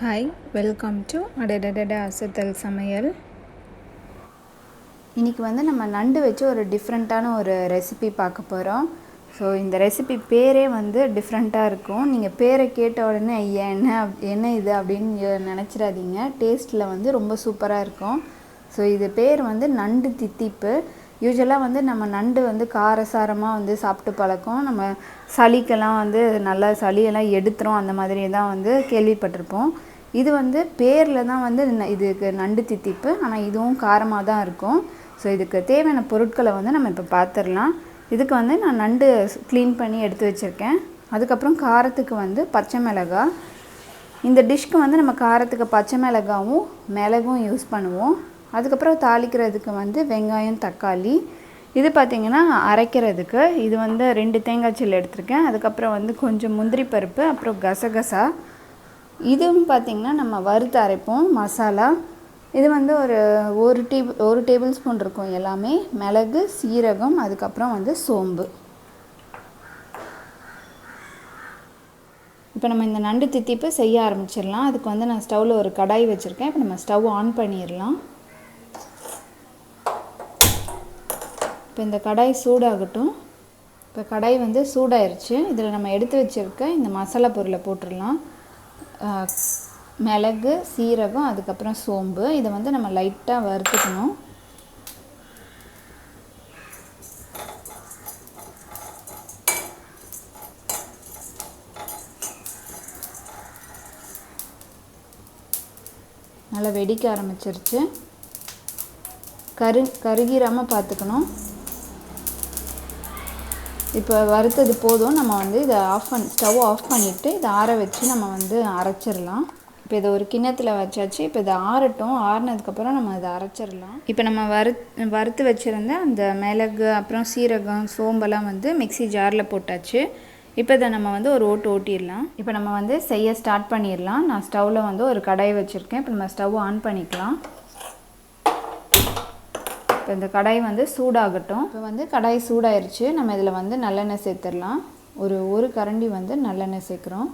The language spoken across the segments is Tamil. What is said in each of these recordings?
ஹாய், வெல்கம் டு அடடடட அசத்தல் சமையல். இன்றைக்கி நம்ம நண்டு வச்சு ஒரு டிஃப்ரெண்ட்டான ஒரு ரெசிபி பார்க்க போகிறோம். ஸோ இந்த ரெசிபி பேரே டிஃப்ரெண்ட்டாக இருக்கும். நீங்கள் பேரை கேட்ட உடனே ஐயா என்ன இது அப்படின்னு நினச்சிடாதீங்க. டேஸ்ட்டில் ரொம்ப சூப்பராக இருக்கும். ஸோ இது பேர் நண்டு தித்திப்பு. யூஸ்வலாக நம்ம நண்டு காரசாரமாக சாப்பிட்டு பழக்கம். நம்ம சளிக்கெல்லாம் நல்லா சளியெல்லாம் எடுத்துரும், அந்த மாதிரி தான் கேள்விப்பட்டிருப்போம். இது பேரில் தான் இதுக்கு நண்டு தித்திப்பு, ஆனால் இதுவும் காரமாக தான் இருக்கும். ஸோ இதுக்கு தேவையான பொருட்களை நம்ம இப்போ பார்த்துடலாம். இதுக்கு நான் நண்டு க்ளீன் பண்ணி எடுத்து வச்சுருக்கேன். அதுக்கப்புறம் காரத்துக்கு பச்சை மிளகாய். இந்த டிஷ்க்கு நம்ம காரத்துக்கு பச்சை மிளகாவும் மிளகும் யூஸ் பண்ணுவோம். அதுக்கப்புறம் தாளிக்கிறதுக்கு வெங்காயம், தக்காளி. இது பார்த்திங்கன்னா அரைக்கிறதுக்கு இது 2 தேங்காய் சில்லு எடுத்திருக்கேன். அதுக்கப்புறம் கொஞ்சம் முந்திரி பருப்பு, அப்புறம் கசகசா. இதுவும் பார்த்திங்கன்னா நம்ம வறுத்து அரைப்போம் மசாலா. இது ஒரு டேபிள் ஸ்பூன் இருக்கும் எல்லாமே. மிளகு, சீரகம், அதுக்கப்புறம் சோம்பு. இப்போ நம்ம இந்த நண்டு தித்திப்பு செய்ய ஆரம்பிச்சிடலாம். அதுக்கு நான் ஸ்டவ்வில் ஒரு கடாய் வச்சுருக்கேன். இப்போ நம்ம ஸ்டவ் ஆன் பண்ணிடலாம். இப்போ இந்த கடாய் சூடாகட்டும். இப்போ கடாய் சூடாயிருச்சு. இதில் நம்ம எடுத்து வச்சுருக்க இந்த மசாலா பொருளை போட்டுடலாம். மிளகு, சீரகம், அதுக்கப்புறம் சோம்பு. இதை நம்ம லைட்டாக வறுத்துக்கணும். நல்லா வெடிக்க ஆரம்பிச்சிருச்சு. கருகிராமல் பார்த்துக்கணும். இப்போ வறுத்தது போதும். நம்ம இதை ஸ்டவ் ஆஃப் பண்ணிவிட்டு இதை ஆற வச்சு நம்ம அரைச்சிடலாம். இப்போ இதை ஒரு கிண்ணத்தில் வச்சாச்சு. இப்போ இதை ஆறட்டும். ஆறினதுக்கப்புறம் நம்ம இதை அரைச்சிடலாம். இப்போ நம்ம வறுத்து வச்சுருந்த அந்த மிளகு, அப்புறம் சீரகம், சோம்பெல்லாம் மிக்ஸி ஜாரில் போட்டாச்சு. இப்போ இதை நம்ம ஒரு ஓட்டிடலாம். இப்போ நம்ம செய்ய ஸ்டார்ட் பண்ணிடலாம். நான் ஸ்டவ்வில் ஒரு கடாய் வச்சுருக்கேன். இப்போ நம்ம ஸ்டவ் ஆன் பண்ணிக்கலாம். இப்போ இந்த கடாய் சூடாகட்டும். இப்போ கடாய் சூடாயிருச்சு. நம்ம இதில் நல்லெண்ணெய் சேர்த்துடலாம். ஒரு கரண்டி நல்லெண்ணெய் சேர்க்குறோம்.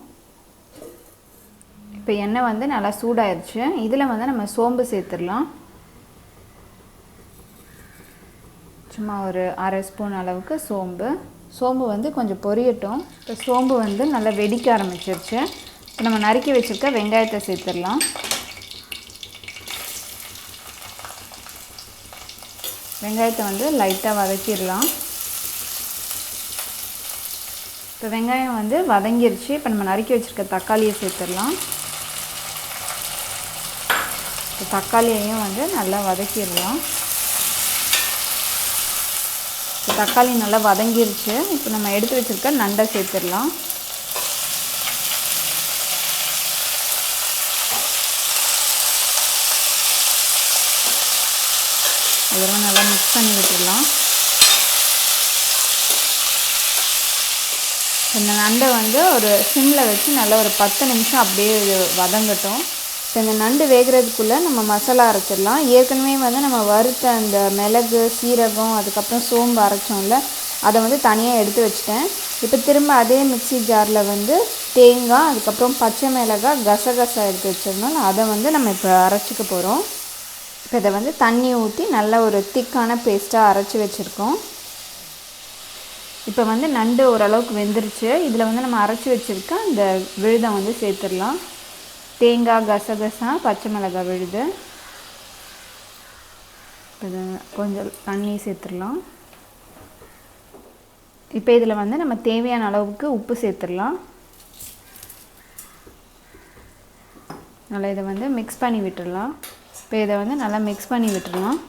இப்போ எண்ணெய் நல்லா சூடாயிருச்சு. இதில் நம்ம சோம்பு சேர்த்துடலாம். சும்மா ஒரு அரை ஸ்பூன் அளவுக்கு சோம்பு கொஞ்சம் பொரியட்டும். இப்போ சோம்பு நல்லா வெடிக்க ஆரம்பிச்சிருச்சு. இப்போ நம்ம நறுக்கி வச்சுருக்க வெங்காயத்தை சேர்த்துடலாம். வெங்காயத்தை லைட்டாக வதக்கிடலாம். இப்போ வெங்காயம் வதங்கிருச்சு. இப்போ நம்ம நறுக்கி வச்சுருக்க தக்காளியை சேர்த்துடலாம். இப்போ தக்காளியையும் நல்லா வதக்கிடலாம். இப்போ தக்காளி நல்லா வதங்கிருச்சு. இப்போ நம்ம எடுத்து வச்சுருக்க நண்டை சேர்த்துடலாம். அதெல்லாம் நல்லா மிக்ஸ் பண்ணி விட்டுடலாம். இந்த நண்டை ஒரு சிம்மில் வச்சு நல்லா ஒரு 10 நிமிஷம் அப்படியே வதங்கட்டும். இப்போ இந்த நண்டு வேகிறதுக்குள்ளே நம்ம மசாலா அரைச்சிடலாம். ஏற்கனவே நம்ம வறுத்த அந்த மிளகு, சீரகம், அதுக்கப்புறம் சோம்பு அரைச்சோம்ல, அதை தனியாக எடுத்து வச்சிட்டேன். இப்போ திரும்ப அதே மிக்ஸி ஜாரில் தேங்காய், அதுக்கப்புறம் பச்சை மிளகாய், கசகசா எடுத்து வச்சிருந்தோம். அதை நம்ம இப்போ அரைச்சிக்க போகிறோம். இப்போ இதை தண்ணி ஊற்றி நல்ல ஒரு திக்கான பேஸ்ட்டாக அரைச்சி வச்சுருக்கோம். இப்போ நண்டு ஓரளவுக்கு வெந்துருச்சு. இதில் நம்ம அரைச்சி வச்சுருக்க அந்த விழுதை சேர்த்துடலாம். தேங்காய், கசகசா, பச்சை மிளகாய் விழுது. இது கொஞ்சம் தண்ணி சேர்த்துடலாம். இப்போ இதில் நம்ம தேவையான அளவுக்கு உப்பு சேர்த்துடலாம். நல்லா இதை மிக்ஸ் பண்ணி விட்டுடலாம். இப்போ இதை நல்லா மிக்ஸ் பண்ணி விட்டுடலாம்.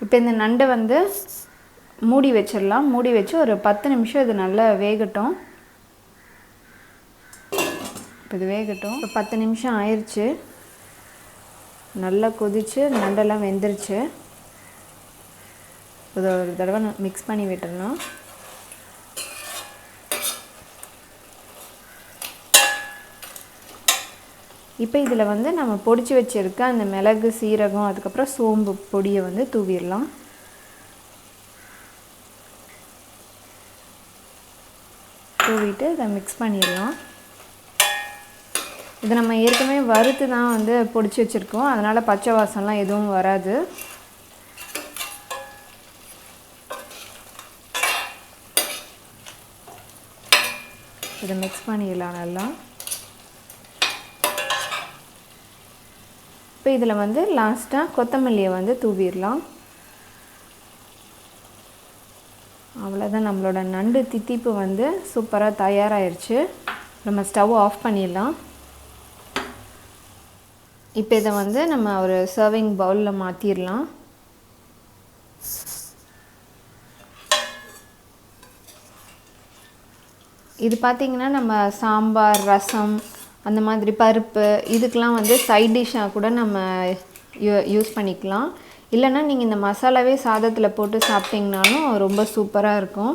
இப்போ இந்த நண்டை மூடி வச்சிடலாம். மூடி வச்சு ஒரு 10 நிமிஷம் இது நல்லா வேகட்டும். இப்போ இது வேகட்டும். இப்போ 10 நிமிஷம் ஆயிடுச்சு. நல்லா கொதிச்சு நண்டெல்லாம் வெந்துருச்சு. இதை ஒரு தடவை மிக்ஸ் பண்ணி விட்டுடலாம். இப்போ இதில் வந்து நம்ம பொடிச்சு வச்சுருக்க அந்த மிளகு, சீரகம், அதுக்கப்புறம் சோம்பு பொடியை வந்து தூவிடலாம். தூவிட்டு இதை மிக்ஸ் பண்ணிடலாம். இது நம்ம ஏற்கனவே வறுத்து தான் வந்து பொடிச்சு வச்சுருக்கோம், அதனால் பச்சை வாசம்லாம் எதுவும் வராது. இதை மிக்ஸ் பண்ணிடலாம் நல்லா. இப்போ இதில் வந்து லாஸ்ட்டாக கொத்தமல்லியை வந்து தூவிடலாம். அவ்வளோதான், நம்மளோட நண்டு தித்திப்பு வந்து சூப்பராக தயாராகிடுச்சு. நம்ம ஸ்டவ் ஆஃப் பண்ணிடலாம். இப்போ இதை வந்து நம்ம ஒரு சர்விங் பவுலில் மாற்றிடலாம். இது பார்த்திங்கன்னா நம்ம சாம்பார், ரசம், அந்த மாதிரி பருப்பு இதுக்கெலாம் வந்து சைட் டிஷ்ஷாக கூட நம்ம யூஸ் பண்ணிக்கலாம். இல்லைன்னா நீங்கள் இந்த மசாலாவே சாதத்தில் போட்டு சாப்பிட்டிங்கனாலும் ரொம்ப சூப்பராக இருக்கும்.